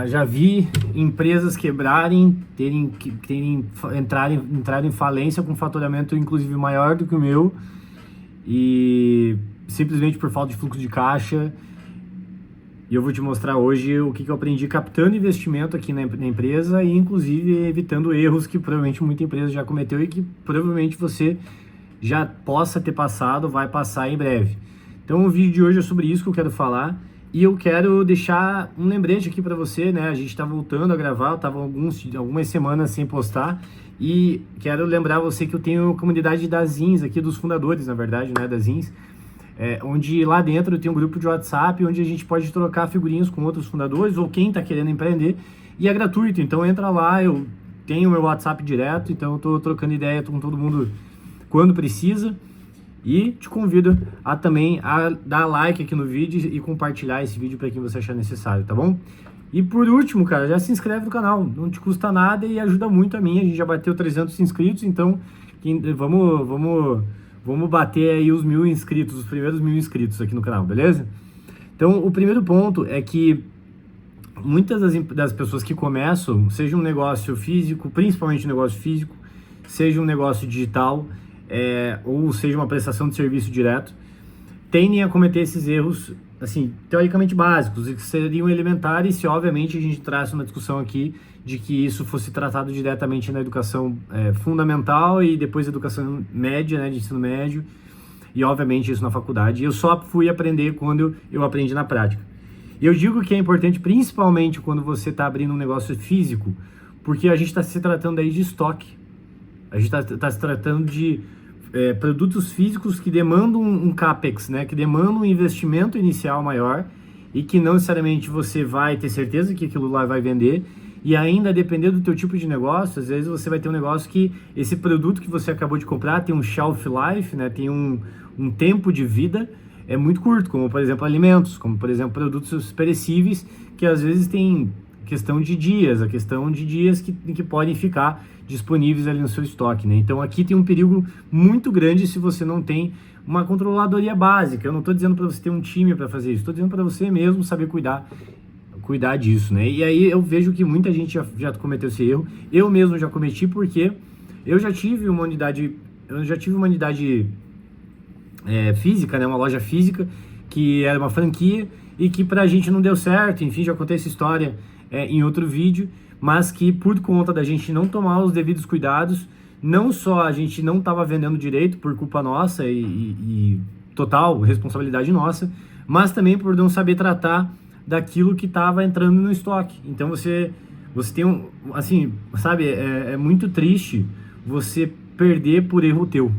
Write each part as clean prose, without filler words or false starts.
Já vi empresas quebrarem, entrarem em falência com faturamento inclusive maior do que o meu, e simplesmente por falta de fluxo de caixa. E eu vou te mostrar hoje o que eu aprendi captando investimento aqui na empresa e inclusive evitando erros que provavelmente muita empresa já cometeu e que provavelmente você já possa ter passado, vai passar em breve. Então o vídeo de hoje é sobre isso que eu quero falar. E eu quero deixar um lembrete aqui para você, né? A gente está voltando a gravar, eu estava algumas semanas sem postar. E quero lembrar você que eu tenho a comunidade das Zins aqui, dos fundadores, na verdade, né? Das Zins. Onde lá dentro eu tenho um grupo de WhatsApp, onde a gente pode trocar figurinhas com outros fundadores ou quem está querendo empreender. E é gratuito, então entra lá, eu tenho o meu WhatsApp direto, então eu estou trocando ideia com todo mundo quando precisa. E te convido a também a dar like aqui no vídeo e compartilhar esse vídeo para quem você achar necessário, tá bom? E por último, cara, já se inscreve no canal, não te custa nada e ajuda muito a mim. A gente já bateu 300 inscritos, então vamos bater aí os 1000 inscritos, os primeiros 1000 inscritos aqui no canal, beleza? Então, o primeiro ponto é que muitas das pessoas que começam, seja um negócio físico, principalmente um negócio físico, seja um negócio digital, ou seja uma prestação de serviço direto, tendem a cometer esses erros, assim, teoricamente básicos, e que seriam elementares se, obviamente, a gente entrasse uma discussão aqui de que isso fosse tratado diretamente na educação fundamental e depois educação média, né, de ensino médio, e, obviamente, isso na faculdade. Eu só fui aprender quando eu aprendi na prática. E eu digo que é importante, principalmente quando você está abrindo um negócio físico, porque a gente está se tratando aí de estoque. A gente está se tratando de produtos físicos que demandam um CAPEX, né? Que demandam um investimento inicial maior e que não necessariamente você vai ter certeza que aquilo lá vai vender. E ainda, dependendo do teu tipo de negócio, às vezes você vai ter um negócio que esse produto que você acabou de comprar tem um shelf life, né? Tem um tempo de vida muito curto, como por exemplo alimentos, como por exemplo produtos perecíveis, que às vezes tem a questão de dias que podem ficar disponíveis ali no seu estoque, né? Então aqui tem um perigo muito grande se você não tem uma controladoria básica. Eu não estou dizendo para você ter um time para fazer isso, estou dizendo para você mesmo saber cuidar disso, né? E aí eu vejo que muita gente já cometeu esse erro. Eu mesmo já cometi porque eu já tive uma unidade física, né? Uma loja física que era uma franquia e que pra gente não deu certo. Enfim, já contei essa história em outro vídeo, mas que por conta da gente não tomar os devidos cuidados, não só a gente não estava vendendo direito por culpa nossa e total responsabilidade nossa, mas também por não saber tratar daquilo que estava entrando no estoque. Então você tem assim, sabe, é muito triste você perder por erro teu.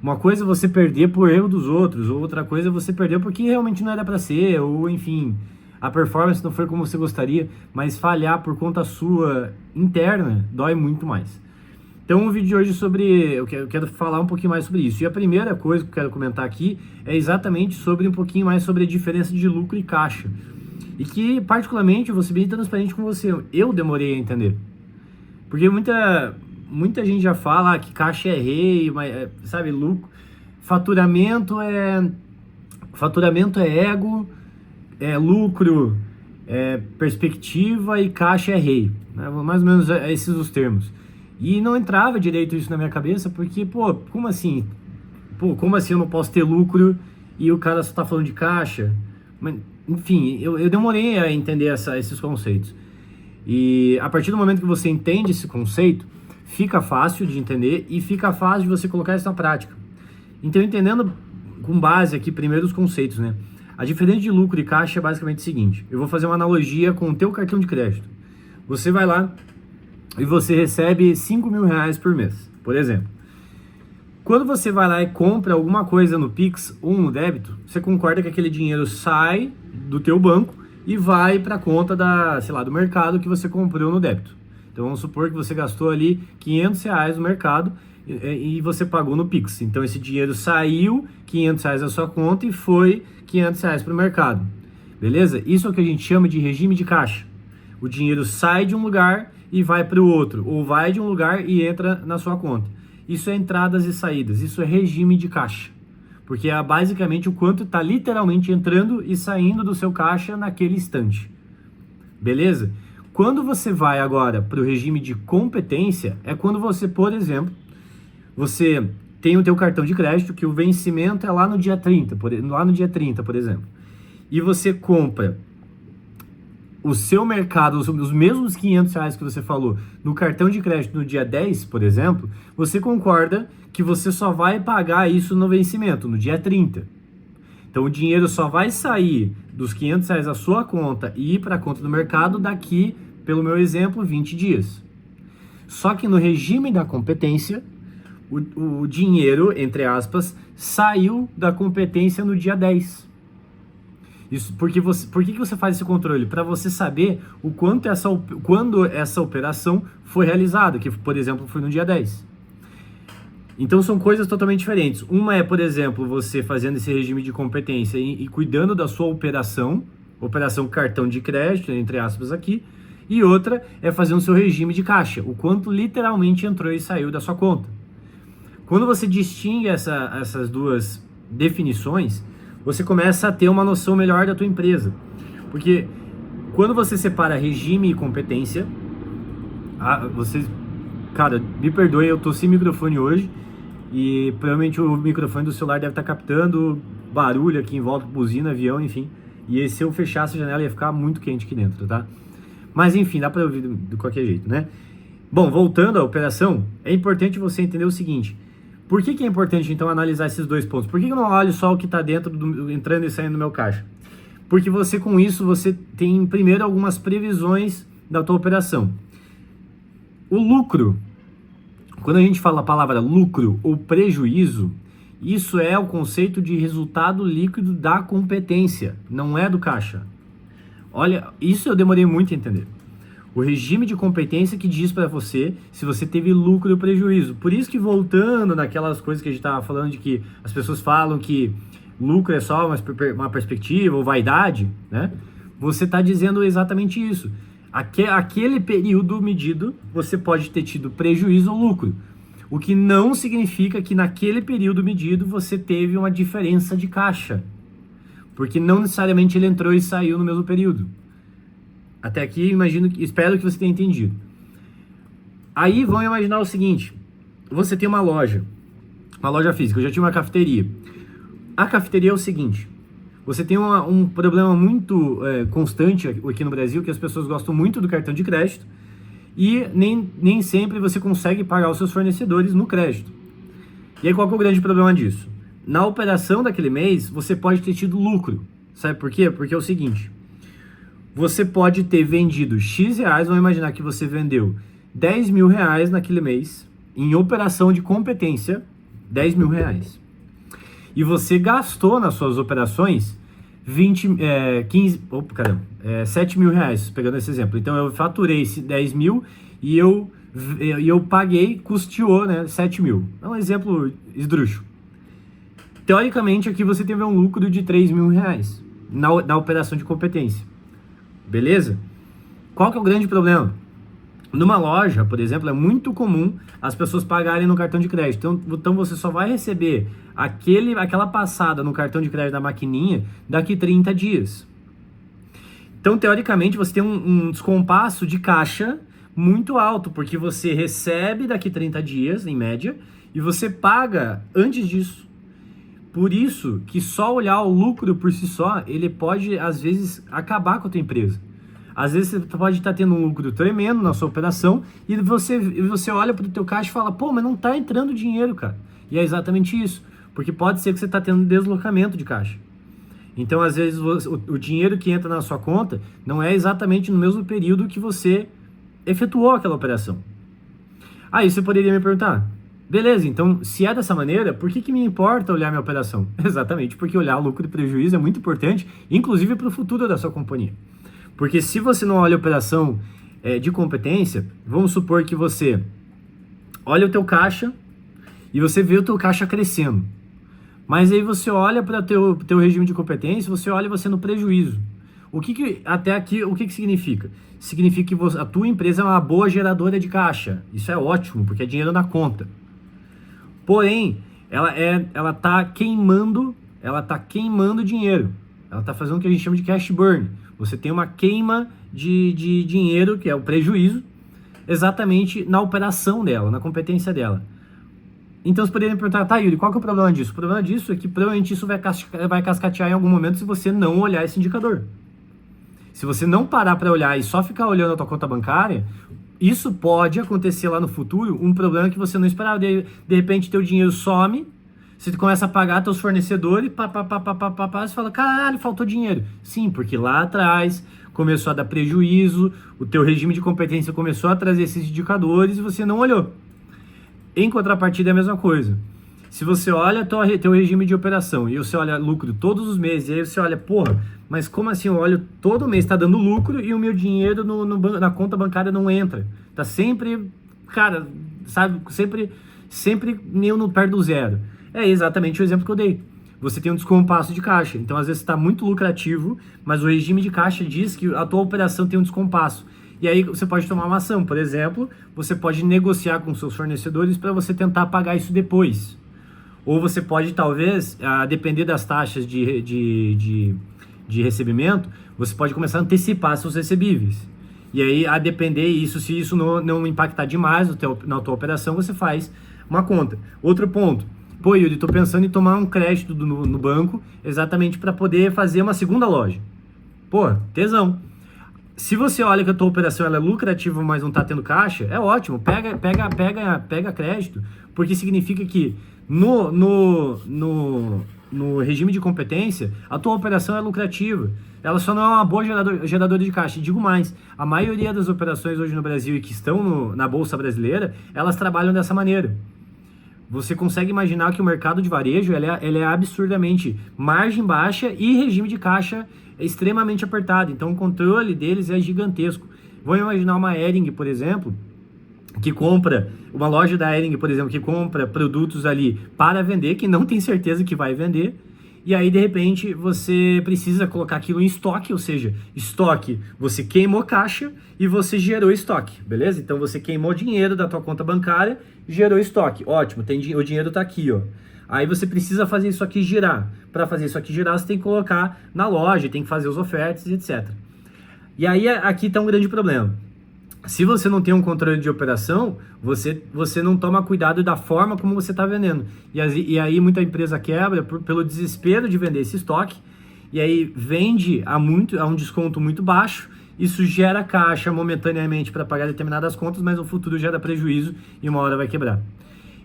Uma coisa é você perder por erro dos outros, ou outra coisa é você perder porque realmente não era para ser, ou enfim, a performance não foi como você gostaria, mas falhar por conta sua interna dói muito mais. Então o vídeo de hoje eu quero falar um pouquinho mais sobre isso. E a primeira coisa que eu quero comentar aqui é exatamente um pouquinho mais sobre a diferença de lucro e caixa. E que, particularmente, eu vou ser bem transparente com você, eu demorei a entender. Porque muita gente já fala que caixa é rei, mas, sabe, faturamento é ego, lucro perspectiva e caixa é rei, né? Mais ou menos esses os termos. E não entrava direito isso na minha cabeça, porque, como assim? Como assim eu não posso ter lucro e o cara só tá falando de caixa? Mas, enfim, eu demorei a entender esses conceitos. E a partir do momento que você entende esse conceito, fica fácil de entender e fica fácil de você colocar isso na prática. Então, entendendo com base aqui primeiro os conceitos, né? A diferença de lucro e caixa é basicamente o seguinte. Eu vou fazer uma analogia com o teu cartão de crédito. Você vai lá e você recebe 5 mil reais por mês, por exemplo. Quando você vai lá e compra alguma coisa no Pix ou no débito, você concorda que aquele dinheiro sai do teu banco e vai para a conta do mercado que você comprou no débito. Então vamos supor que você gastou ali 500 reais no mercado e você pagou no Pix. Então esse dinheiro saiu, 500 reais da sua conta e foi 500 reais para o mercado. Beleza? Isso é o que a gente chama de regime de caixa. O dinheiro sai de um lugar e vai para o outro, ou vai de um lugar e entra na sua conta. Isso é entradas e saídas, isso é regime de caixa. Porque é basicamente o quanto está literalmente entrando e saindo do seu caixa naquele instante. Beleza? Quando você vai agora para o regime de competência, é quando você, por exemplo, você tem o teu cartão de crédito, que o vencimento é lá no dia 30, por exemplo. E você compra o seu mercado, os mesmos R$ 500 que você falou, no cartão de crédito no dia 10, por exemplo, você concorda que você só vai pagar isso no vencimento, no dia 30. Então o dinheiro só vai sair dos R$ 500 da sua conta e ir para a conta do mercado daqui, pelo meu exemplo, 20 dias. Só que no regime da competência, o dinheiro, entre aspas, saiu da competência no dia 10. Isso, por que você faz esse controle? Para você saber o quando essa operação foi realizada, que, por exemplo, foi no dia 10. Então são coisas totalmente diferentes. Uma é, por exemplo, você fazendo esse regime de competência e cuidando da sua operação cartão de crédito, entre aspas aqui, e outra é fazer o seu regime de caixa, o quanto literalmente entrou e saiu da sua conta. Quando você distingue essas duas definições, você começa a ter uma noção melhor da tua empresa. Porque quando você separa regime e competência, cara, me perdoe, eu tô sem microfone hoje e provavelmente o microfone do celular deve estar captando barulho aqui em volta, buzina, avião, enfim. E se eu fechasse a janela ia ficar muito quente aqui dentro, tá? Mas enfim, dá para ouvir de qualquer jeito, né? Bom, voltando à operação, é importante você entender o seguinte: por que é importante, então, analisar esses dois pontos? Por que eu não olho só o que está entrando e saindo do meu caixa? Porque você, com isso, você tem, primeiro, algumas previsões da tua operação. O lucro, quando a gente fala a palavra lucro ou prejuízo, isso é o conceito de resultado líquido da competência, não é do caixa. Olha, isso eu demorei muito a entender. O regime de competência que diz para você se você teve lucro ou prejuízo. Por isso que, voltando naquelas coisas que a gente estava falando, de que as pessoas falam que lucro é só uma perspectiva ou vaidade, né? Você está dizendo exatamente isso. Aquele período medido, você pode ter tido prejuízo ou lucro. O que não significa que naquele período medido você teve uma diferença de caixa. Porque não necessariamente ele entrou e saiu no mesmo período. Até aqui, espero que você tenha entendido. Aí, vamos imaginar o seguinte: você tem uma loja física, eu já tinha uma cafeteria. A cafeteria é o seguinte: você tem um problema muito constante aqui no Brasil, que as pessoas gostam muito do cartão de crédito e nem sempre você consegue pagar os seus fornecedores no crédito. E aí, qual que é o grande problema disso? Na operação daquele mês, você pode ter tido lucro. Sabe por quê? Porque é o seguinte: você pode ter vendido X reais, vamos imaginar que você vendeu R$ 10.000 naquele mês, em operação de competência, R$ 10.000. E você gastou nas suas operações R$ 7.000, pegando esse exemplo. Então eu faturei 10 mil e eu paguei, custeou, né, 7 mil. É um exemplo esdrúxulo. Teoricamente aqui você teve um lucro de R$ 3.000 na operação de competência. Beleza? Qual que é o grande problema? Numa loja, por exemplo, é muito comum as pessoas pagarem no cartão de crédito. Então você só vai receber aquela passada no cartão de crédito da maquininha daqui 30 dias. Então, teoricamente, você tem um descompasso de caixa muito alto, porque você recebe daqui 30 dias, em média, e você paga antes disso. Por isso que só olhar o lucro por si só, ele pode, às vezes, acabar com a tua empresa. Às vezes você pode estar tendo um lucro tremendo na sua operação e você olha para o teu caixa e fala: pô, mas não está entrando dinheiro, cara. E é exatamente isso, porque pode ser que você está tendo deslocamento de caixa. Então, às vezes, o dinheiro que entra na sua conta não é exatamente no mesmo período que você efetuou aquela operação. Aí você poderia me perguntar: beleza, então, se é dessa maneira, por que me importa olhar minha operação? Exatamente porque olhar lucro e prejuízo é muito importante, inclusive para o futuro da sua companhia. Porque se você não olha a operação de competência, vamos supor que você olha o teu caixa e você vê o teu caixa crescendo. Mas aí você olha para o teu regime de competência, você olha você no prejuízo. Até aqui, o que significa? Significa que a tua empresa é uma boa geradora de caixa. Isso é ótimo, porque é dinheiro na conta. Porém, ela tá queimando dinheiro. Ela está fazendo o que a gente chama de cash burn. Você tem uma queima de dinheiro, que é o prejuízo, exatamente na operação dela, na competência dela. Então você poderia me perguntar, tá, Yuri, qual que é o problema disso? O problema disso é que provavelmente isso vai cascatear em algum momento se você não olhar esse indicador. Se você não parar para olhar e só ficar olhando a tua conta bancária, isso pode acontecer lá no futuro, um problema que você não esperava. De repente teu dinheiro some, você começa a pagar teus fornecedores, você fala, caralho, faltou dinheiro. Sim, porque lá atrás começou a dar prejuízo, o teu regime de competência começou a trazer esses indicadores e você não olhou. Em contrapartida é a mesma coisa. Se você olha teu regime de operação e você olha lucro todos os meses, e aí você olha, porra, mas como assim eu olho todo mês, tá dando lucro e o meu dinheiro na conta bancária não entra? Tá sempre, cara, sabe, sempre meio perto do zero. É exatamente o exemplo que eu dei. Você tem um descompasso de caixa. Então, às vezes, está muito lucrativo, mas o regime de caixa diz que a tua operação tem um descompasso. E aí você pode tomar uma ação. Por exemplo, você pode negociar com seus fornecedores para você tentar pagar isso depois. Ou você pode, talvez, a depender das taxas de recebimento, você pode começar a antecipar seus recebíveis. E aí, a depender isso, se isso não impactar demais na tua operação, você faz uma conta. Outro ponto. Pô, Yuri, tô pensando em tomar um crédito no banco exatamente para poder fazer uma segunda loja. Pô, tesão. Se você olha que a tua operação ela é lucrativa, mas não tá tendo caixa, é ótimo. Pega crédito, porque significa que no regime de competência, a tua operação é lucrativa. Ela só não é uma boa geradora de caixa. E digo mais, a maioria das operações hoje no Brasil e que estão na Bolsa Brasileira, elas trabalham dessa maneira. Você consegue imaginar que o mercado de varejo ele é absurdamente margem baixa e regime de caixa extremamente apertado. Então o controle deles é gigantesco. Vamos imaginar uma Hering, por exemplo, que compra, uma loja da Hering, por exemplo, que compra produtos ali para vender, que não tem certeza que vai vender. E aí, de repente, você precisa colocar aquilo em estoque, ou seja, estoque, você queimou caixa e você gerou estoque, beleza? Então, você queimou dinheiro da tua conta bancária, gerou estoque. Ótimo, o dinheiro tá aqui, ó. Aí você precisa fazer isso aqui girar. Para fazer isso aqui girar, você tem que colocar na loja, tem que fazer as ofertas, etc. E aí, aqui tá um grande problema. Se você não tem um controle de operação, você não toma cuidado da forma como você está vendendo. E aí muita empresa quebra pelo desespero de vender esse estoque, e aí vende a um desconto muito baixo. Isso gera caixa momentaneamente para pagar determinadas contas, mas no futuro gera prejuízo e uma hora vai quebrar.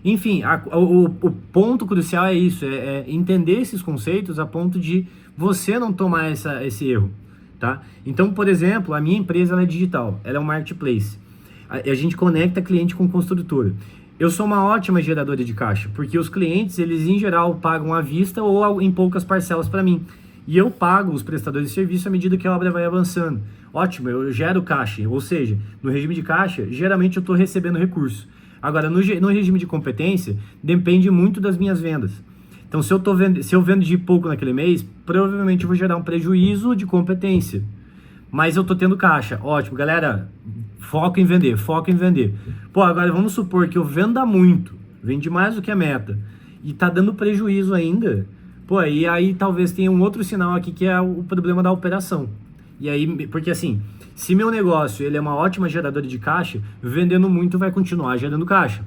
Enfim, o ponto crucial é isso, é entender esses conceitos a ponto de você não tomar esse erro. Tá? Então, por exemplo, a minha empresa ela é digital, ela é um marketplace. A gente conecta cliente com construtora. Eu sou uma ótima geradora de caixa, porque os clientes, eles em geral pagam à vista ou em poucas parcelas para mim. E eu pago os prestadores de serviço à medida que a obra vai avançando. Ótimo, eu gero caixa, ou seja, no regime de caixa, geralmente eu estou recebendo recurso. Agora, no regime de competência, depende muito das minhas vendas. Então, se eu vendo de pouco naquele mês, provavelmente eu vou gerar um prejuízo de competência. Mas eu estou tendo caixa. Ótimo, galera, foco em vender. Pô, agora vamos supor que eu venda muito, vende mais do que a meta, e está dando prejuízo ainda. Pô, e aí talvez tenha um outro sinal aqui que é o problema da operação. E aí, porque assim, se meu negócio ele é uma ótima geradora de caixa, vendendo muito vai continuar gerando caixa.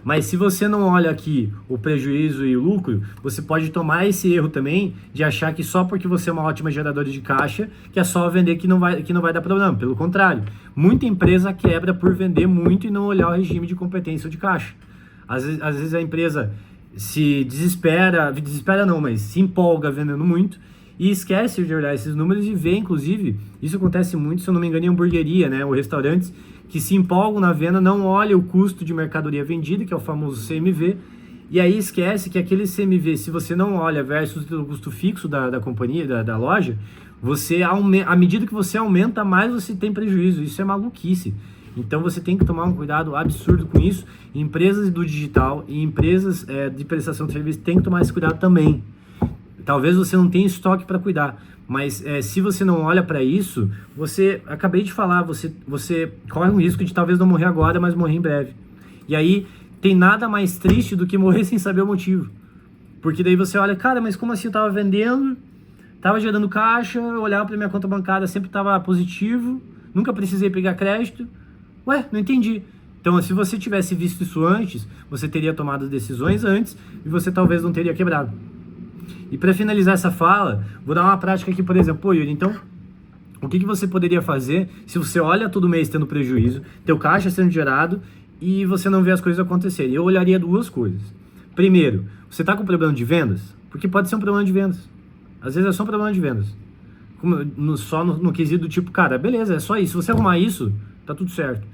Mas se você não olha aqui o prejuízo e o lucro, você pode tomar esse erro também de achar que só porque você é uma ótima geradora de caixa, que é só vender que não vai dar problema. Pelo contrário, muita empresa quebra por vender muito e não olhar o regime de competência ou de caixa. Às vezes a empresa se desespera não, mas se empolga vendendo muito e esquece de olhar esses números e vê, inclusive, isso acontece muito, se eu não me engano, em hamburgueria, né, ou restaurantes, que se empolgam na venda, não olham o custo de mercadoria vendida, que é o famoso CMV, e aí esquece que aquele CMV, se você não olha versus o custo fixo da companhia, da loja, à medida que você aumenta, mais você tem prejuízo. Isso é maluquice. Então você tem que tomar um cuidado absurdo com isso. Empresas do digital e empresas de prestação de serviço têm que tomar esse cuidado também. Talvez você não tenha estoque para cuidar, mas se você não olha para isso, acabei de falar, você corre um risco de talvez não morrer agora, mas morrer em breve. E aí tem nada mais triste do que morrer sem saber o motivo. Porque daí você olha, cara, mas como assim eu tava vendendo, tava gerando caixa, eu olhava para minha conta bancária, sempre tava positivo, nunca precisei pegar crédito. Ué, não entendi. Então, se você tivesse visto isso antes, você teria tomado decisões antes e você talvez não teria quebrado. E para finalizar essa fala, vou dar uma prática aqui, por exemplo. Pô, Yuri, então, o que você poderia fazer se você olha todo mês tendo prejuízo, teu caixa sendo gerado e você não vê as coisas acontecerem? Eu olharia duas coisas. Primeiro, você está com problema de vendas? Porque pode ser um problema de vendas. Às vezes é só um problema de vendas. Só no quesito do tipo, cara, beleza, é só isso. Se você arrumar isso, tá tudo certo.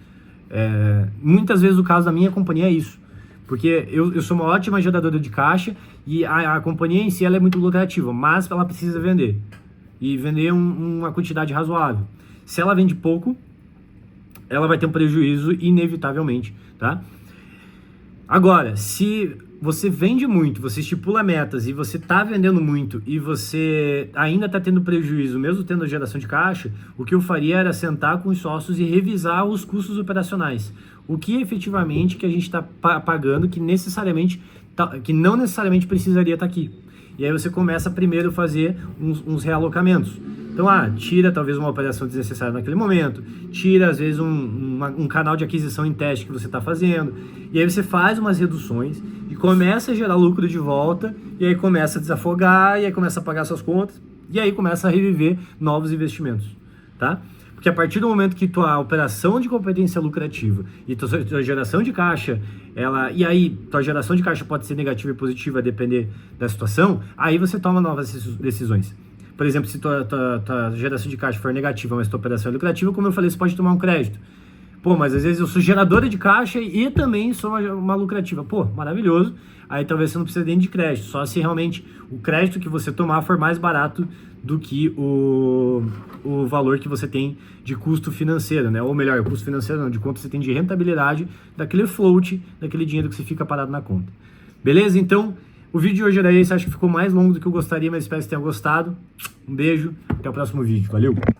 Muitas vezes o caso da minha companhia é isso. Porque eu sou uma ótima geradora de caixa e a companhia em si ela é muito lucrativa, mas ela precisa vender. E vender uma quantidade razoável. Se ela vende pouco, ela vai ter um prejuízo inevitavelmente, tá? Agora, se você vende muito, você estipula metas e você está vendendo muito e você ainda está tendo prejuízo, mesmo tendo a geração de caixa, o que eu faria era sentar com os sócios e revisar os custos operacionais. O que efetivamente que a gente está pagando que não necessariamente precisaria estar aqui. E aí você começa primeiro a fazer uns realocamentos. Então, tira talvez uma operação desnecessária naquele momento, tira às vezes um canal de aquisição em teste que você está fazendo, e aí você faz umas reduções e começa a gerar lucro de volta, e aí começa a desafogar, e aí começa a pagar suas contas, e aí começa a reviver novos investimentos, tá? Porque a partir do momento que tua operação de competência é lucrativa e tua geração de caixa, e aí tua geração de caixa pode ser negativa e positiva a depender da situação, aí você toma novas decisões. Por exemplo, se tua geração de caixa for negativa, mas tua operação é lucrativa, como eu falei, você pode tomar um crédito. Pô, mas às vezes eu sou geradora de caixa e também sou uma lucrativa. Pô, maravilhoso. Aí talvez você não precise nem de crédito, só se realmente o crédito que você tomar for mais barato do que o valor que você tem de custo financeiro, né? Ou melhor, o custo financeiro não, de quanto você tem de rentabilidade daquele float, daquele dinheiro que você fica parado na conta. Beleza? Então, o vídeo de hoje era esse. Acho que ficou mais longo do que eu gostaria, mas espero que você tenha gostado. Um beijo, até o próximo vídeo. Valeu!